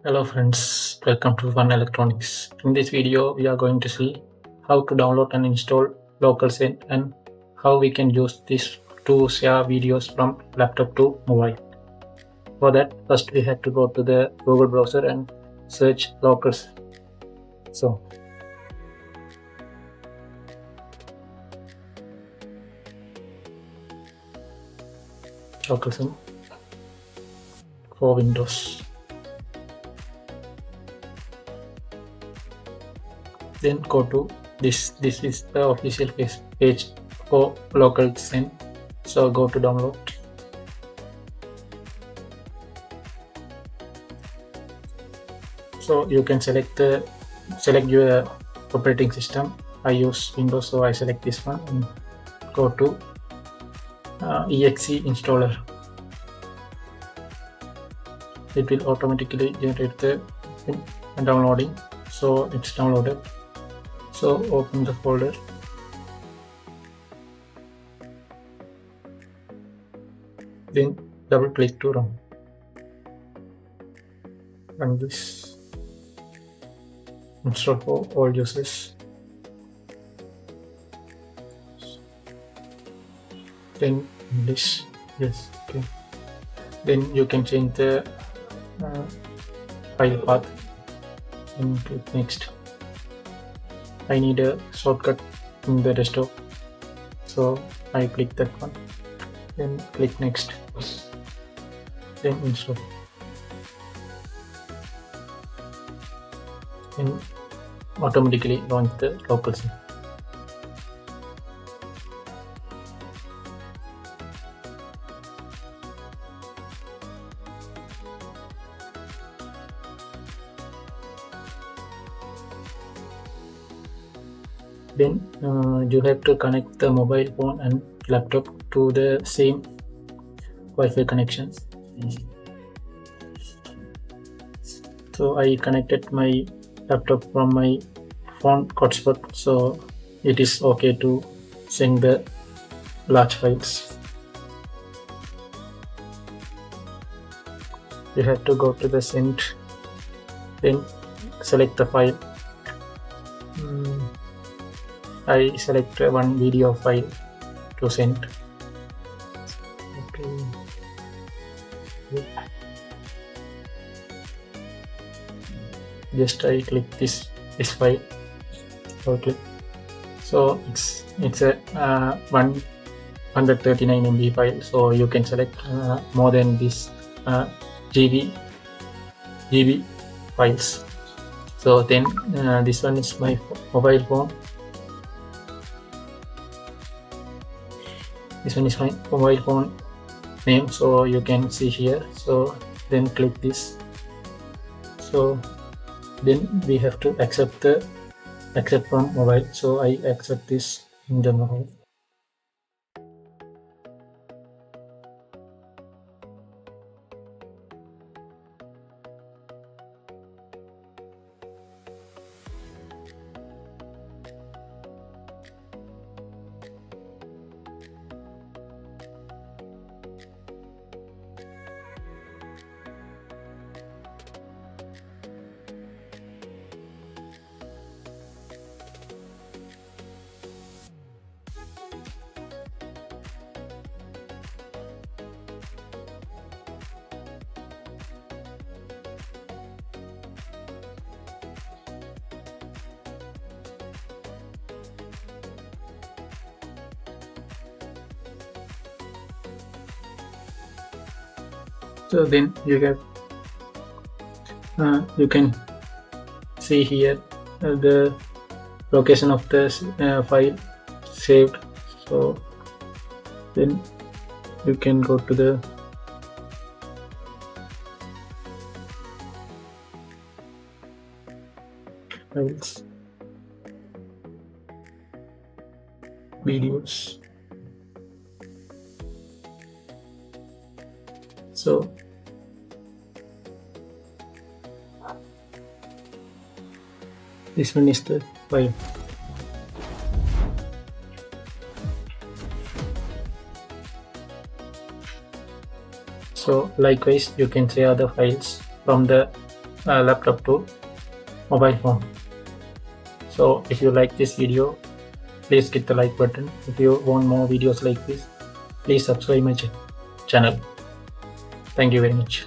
Hello friends, welcome to Fun Electronics. In this video, we are going to see how to download and install LocalSend and how we can use this to share videos from laptop to mobile. For that, first we have to go to the Google browser and search LocalSend. So, LocalSend for Windows. Then go to this is the official page for LocalSend. So go to download. So you can select your operating system. I use Windows, so I select this one and go to exe installer. It will automatically generate the downloading. So it's downloaded. So open the folder. Then double click to run. Run this. Install for all users. Then English. Yes. Okay. Then you can change the file path and click next. I need a shortcut in the desktop, so I click that one. Then click next. Then install. And automatically launch the LocalSend. Then you have to connect the mobile phone and laptop to the same Wi-Fi connections. So I connected my laptop from my phone hotspot, so it is okay to send the large files. You have to go to the send, then select the file. I select one video file to send. Okay. Just I click this file. Okay. So it's a 139 MB file. So you can select more than this GB files. So then this one is my mobile phone. This one is my mobile phone name, so you can see here. So then click this. So then we have to accept from mobile. So I accept this in the mobile. So then you can see here the location of the file saved. So then you can go to the files, videos. So this one is the file. So likewise, you can share the files from the laptop to mobile phone. So if you like this video, please hit the like button. If you want more videos like this, please subscribe my channel. Thank you very much.